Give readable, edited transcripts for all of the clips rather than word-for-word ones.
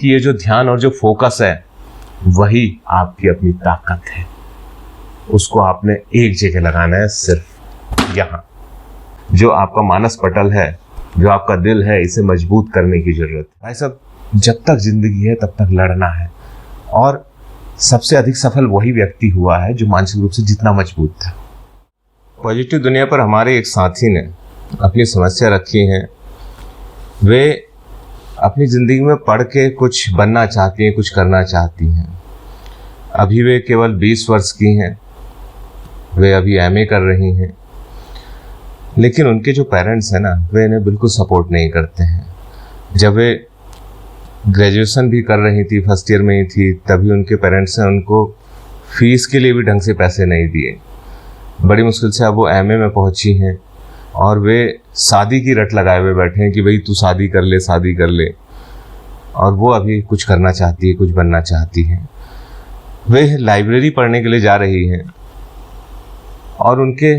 कि ये जो ध्यान और जो फोकस है वही आपकी अपनी ताकत है। उसको आपने एक जगह लगाना है, सिर्फ यहाँ। जो आपका मानस पटल है, जो आपका दिल है, इसे मजबूत करने की जरूरत है। भाई साहब, जब तक जिंदगी है तब तक लड़ना है। और सबसे अधिक सफल वही व्यक्ति हुआ है जो मानसिक रूप से जितना मजबूत था। पॉजिटिव दुनिया पर हमारे एक साथी ने अपनी समस्या रखी है। वे अपनी ज़िंदगी में पढ़ के कुछ बनना चाहती हैं, कुछ करना चाहती हैं। अभी वे केवल 20 वर्ष की हैं। वे अभी एमए कर रही हैं, लेकिन उनके जो पेरेंट्स हैं ना, वे इन्हें बिल्कुल सपोर्ट नहीं करते हैं। जब वे ग्रेजुएशन भी कर रही थी, फर्स्ट ईयर में ही थी, तभी उनके पेरेंट्स ने उनको फीस के लिए भी ढंग से पैसे नहीं दिए। बड़ी मुश्किल से अब वो एमए में पहुंची हैं और वे शादी की रट लगाए हुए बैठे हैं कि भाई तू शादी कर ले, शादी कर ले। और वो अभी कुछ करना चाहती है, कुछ बनना चाहती है। वे लाइब्रेरी पढ़ने के लिए जा रही हैं और उनके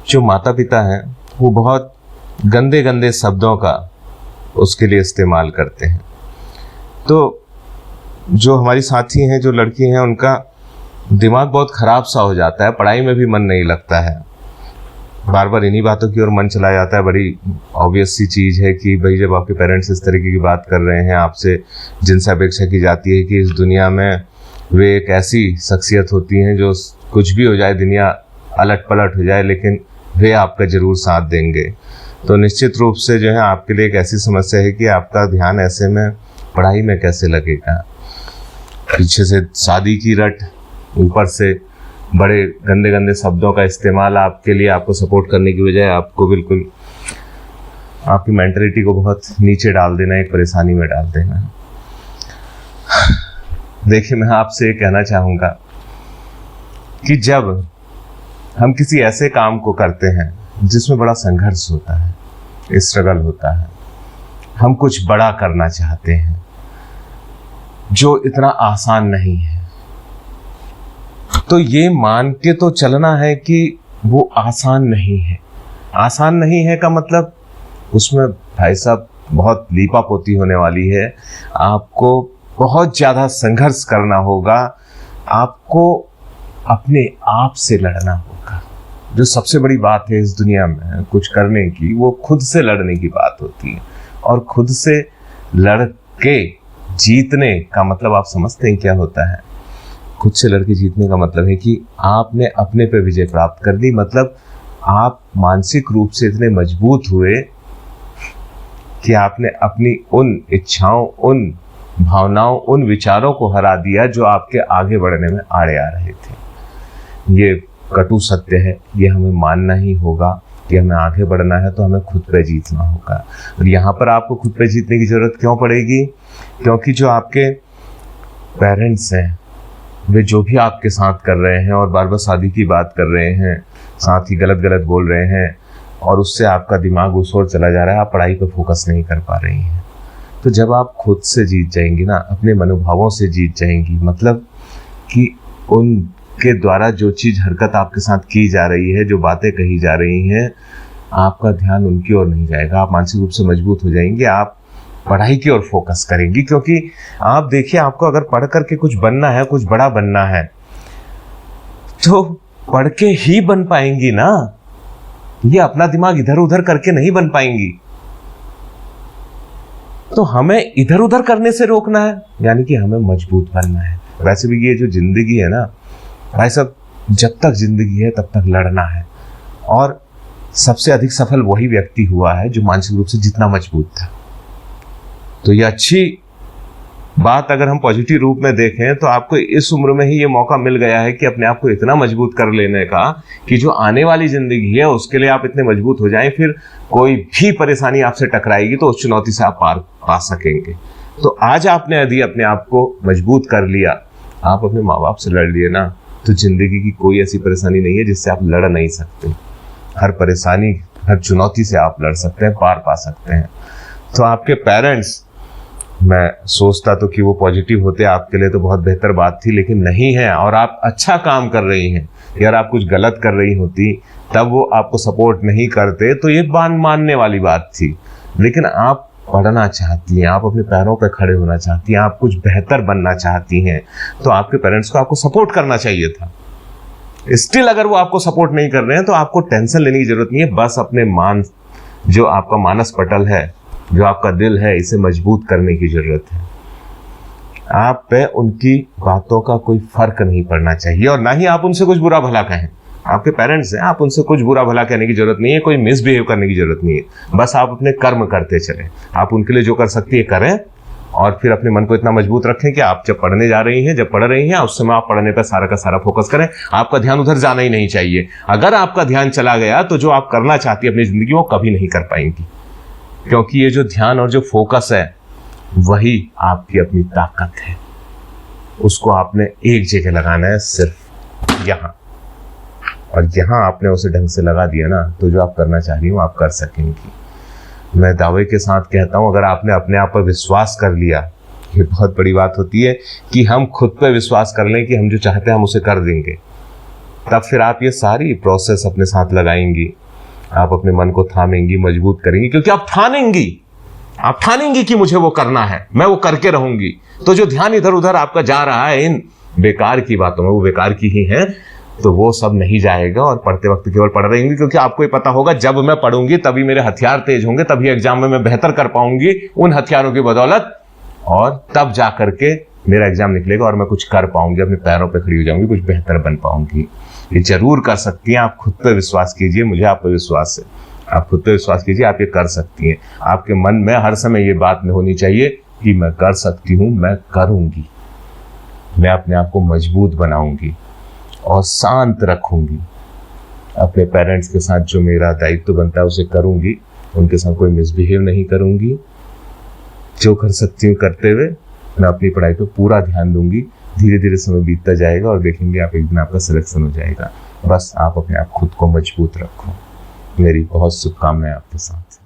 जो माता पिता हैं वो बहुत गंदे गंदे शब्दों का उसके लिए इस्तेमाल करते हैं। तो जो हमारी साथी हैं, जो लड़की हैं, उनका दिमाग बहुत ख़राब सा हो जाता है, पढ़ाई में भी मन नहीं लगता है, बार बार इन्हीं बातों की ओर मन चला जाता है। बड़ी ऑब्वियस सी चीज़ है कि भाई जब आपके पेरेंट्स इस तरीके की बात कर रहे हैं आपसे, जिनसे अपेक्षा की जाती है कि इस दुनिया में वे एक ऐसी शख्सियत होती हैं जो कुछ भी हो जाए, दुनिया अलट पलट हो जाए, लेकिन वे आपका ज़रूर साथ देंगे। तो निश्चित रूप से जो है आपके लिए एक ऐसी समस्या है कि आपका ध्यान ऐसे में पढ़ाई में कैसे लगेगा। पीछे से शादी की रट, ऊपर से बड़े गंदे गंदे शब्दों का इस्तेमाल आपके लिए, आपको सपोर्ट करने की बजाय आपको बिल्कुल आपकी मेंटलिटी को बहुत नीचे डाल देना, एक परेशानी में डाल देना। देखिए, मैं आपसे ये कहना चाहूँगा कि जब हम किसी ऐसे काम को करते हैं जिसमें बड़ा संघर्ष होता है, स्ट्रगल होता है, हम कुछ बड़ा करना चाहते हैं जो इतना आसान नहीं है, तो ये मान के तो चलना है कि वो आसान नहीं है। आसान नहीं है का मतलब उसमें भाई साहब बहुत लीपापोती होने वाली है। आपको बहुत ज़्यादा संघर्ष करना होगा, आपको अपने आप से लड़ना होगा। जो सबसे बड़ी बात है इस दुनिया में कुछ करने की, वो खुद से लड़ने की बात होती है। और खुद से लड़ के जीतने का मतलब आप समझते हैं क्या होता है? खुद से लड़के जीतने का मतलब है कि आपने अपने पे विजय प्राप्त कर ली। मतलब आप मानसिक रूप से इतने मजबूत हुए कि आपने अपनी उन इच्छाओं, उन भावनाओं, उन विचारों को हरा दिया जो आपके आगे बढ़ने में आड़े आ रहे थे। ये कटु सत्य है, ये हमें मानना ही होगा कि हमें आगे बढ़ना है तो हमें खुद पे जीतना होगा। और यहाँ पर आपको खुद पे जीतने की जरूरत क्यों पड़ेगी? क्योंकि जो आपके पेरेंट्स हैं, वे जो भी आपके साथ कर रहे हैं और बार बार शादी की बात कर रहे हैं, साथ ही गलत गलत बोल रहे हैं, और उससे आपका दिमाग उस ओर चला जा रहा है, आप पढ़ाई पर फोकस नहीं कर पा रही हैं। तो जब आप खुद से जीत जाएंगी ना, अपने मनोभावों से जीत जाएंगी, मतलब कि उनके द्वारा जो चीज़ हरकत आपके साथ की जा रही है, जो बातें कही जा रही हैं, आपका ध्यान उनकी ओर नहीं जाएगा। आप मानसिक रूप से मजबूत हो जाएंगे, आप पढ़ाई की ओर फोकस करेंगी। क्योंकि आप देखिए, आपको अगर पढ़ करके कुछ बनना है, कुछ बड़ा बनना है, तो पढ़ के ही बन पाएंगी ना। ये अपना दिमाग इधर उधर करके नहीं बन पाएंगी। तो हमें इधर उधर करने से रोकना है, यानी कि हमें मजबूत बनना है। वैसे भी ये जो जिंदगी है ना भाई साहब, जब तक जिंदगी है तब तक लड़ना है। और सबसे अधिक सफल वही व्यक्ति हुआ है जो मानसिक रूप से जितना मजबूत था। तो ये अच्छी बात अगर हम पॉजिटिव रूप में देखें तो आपको इस उम्र में ही ये मौका मिल गया है कि अपने आप को इतना मजबूत कर लेने का कि जो आने वाली जिंदगी है उसके लिए आप इतने मजबूत हो जाएं, फिर कोई भी परेशानी आपसे टकराएगी तो उस चुनौती से आप पार पा सकेंगे। तो आज आपने यदि अपने आप को मजबूत कर लिया, आप अपने माँ बाप से लड़ लिए ना, तो जिंदगी की कोई ऐसी परेशानी नहीं है जिससे आप लड़ नहीं सकते। हर परेशानी, हर चुनौती से आप लड़ सकते हैं, पार पा सकते हैं। तो आपके पेरेंट्स, मैं सोचता तो कि वो पॉजिटिव होते आपके लिए तो बहुत बेहतर बात थी, लेकिन नहीं है। और आप अच्छा काम कर रही हैं, यार आप कुछ गलत कर रही होती तब वो आपको सपोर्ट नहीं करते तो ये मानने वाली बात थी। लेकिन आप पढ़ना चाहती हैं, आप अपने पैरों पर खड़े होना चाहती हैं, आप कुछ बेहतर बनना चाहती हैं, तो आपके पेरेंट्स को आपको सपोर्ट करना चाहिए था। स्टिल अगर वो आपको सपोर्ट नहीं कर रहे हैं तो आपको टेंशन लेने की जरूरत नहीं है। बस अपने जो आपका मानस पटल है, जो आपका दिल है, इसे मजबूत करने की जरूरत है। आप पे उनकी बातों का कोई फर्क नहीं पड़ना चाहिए और ना ही आप उनसे कुछ बुरा भला कहें। आपके पेरेंट्स हैं, आप उनसे कुछ बुरा भला कहने की जरूरत नहीं है, कोई मिसबिहेव करने की जरूरत नहीं है। बस आप अपने कर्म करते चलें। आप उनके लिए जो कर सकती है करें और फिर अपने मन को इतना मजबूत रखें कि आप जब पढ़ने जा रही हैं, जब पढ़ रही हैं, उस समय आप पढ़ने पर सारा का सारा फोकस करें। आपका ध्यान उधर जाना ही नहीं चाहिए। अगर आपका ध्यान चला गया तो जो आप करना चाहती है अपनी जिंदगी वो कभी नहीं कर पाएंगी, क्योंकि ये जो ध्यान और जो फोकस है वही आपकी अपनी ताकत है। उसको आपने एक जगह लगाना है, सिर्फ यहाँ, और यहाँ आपने उसे ढंग से लगा दिया ना तो जो आप करना चाह रही हो आप कर सकेंगी। मैं दावे के साथ कहता हूँ, अगर आपने अपने आप पर विश्वास कर लिया, ये बहुत बड़ी बात होती है कि हम खुद पर विश्वास कर लें कि हम जो चाहते हैं हम उसे कर देंगे, तब फिर आप ये सारी प्रोसेस अपने साथ लगाएंगी। आप अपने मन को थामेंगी, मजबूत करेंगी, क्योंकि आप ठानेंगी कि मुझे वो करना है, मैं वो करके रहूंगी। तो जो ध्यान इधर उधर आपका जा रहा है इन बेकार की बातों में, वो बेकार की ही है, तो वो सब नहीं जाएगा और पढ़ते वक्त केवल पढ़ रही होंगी, क्योंकि आपको ये पता होगा जब मैं पढ़ूंगी तभी मेरे हथियार तेज होंगे, तभी एग्जाम में मैं बेहतर कर पाऊंगी उन हथियारों की बदौलत, और तब जा करके मेरा एग्जाम निकलेगा और मैं कुछ कर पाऊंगी, अपने पैरों पे खड़ी हो जाऊंगी, कुछ बेहतर बन पाऊंगी। ये जरूर कर सकती हैं। आप खुद पे विश्वास कीजिए, मुझे आप पे विश्वास है। आप खुद पे विश्वास कीजिए, आप ये कर सकती हैं। आपके मन में हर समय ये बात होनी चाहिए कि मैं कर सकती हूँ, मैं करूंगी, मैं अपने आप को मजबूत बनाऊंगी और शांत रखूंगी। अपने पेरेंट्स के साथ जो मेरा दायित्व बनता है उसे करूंगी, उनके साथ कोई मिसबिहेव नहीं करूंगी। जो कर सकती हूँ करते हुए मैं अपनी पढ़ाई पे पूरा ध्यान दूंगी। धीरे धीरे समय बीतता जाएगा और देखेंगे आप एक दिन आपका सिलेक्शन हो जाएगा। बस आप अपने आप खुद को मजबूत रखो। मेरी बहुत शुभकामनाएं आपके साथ।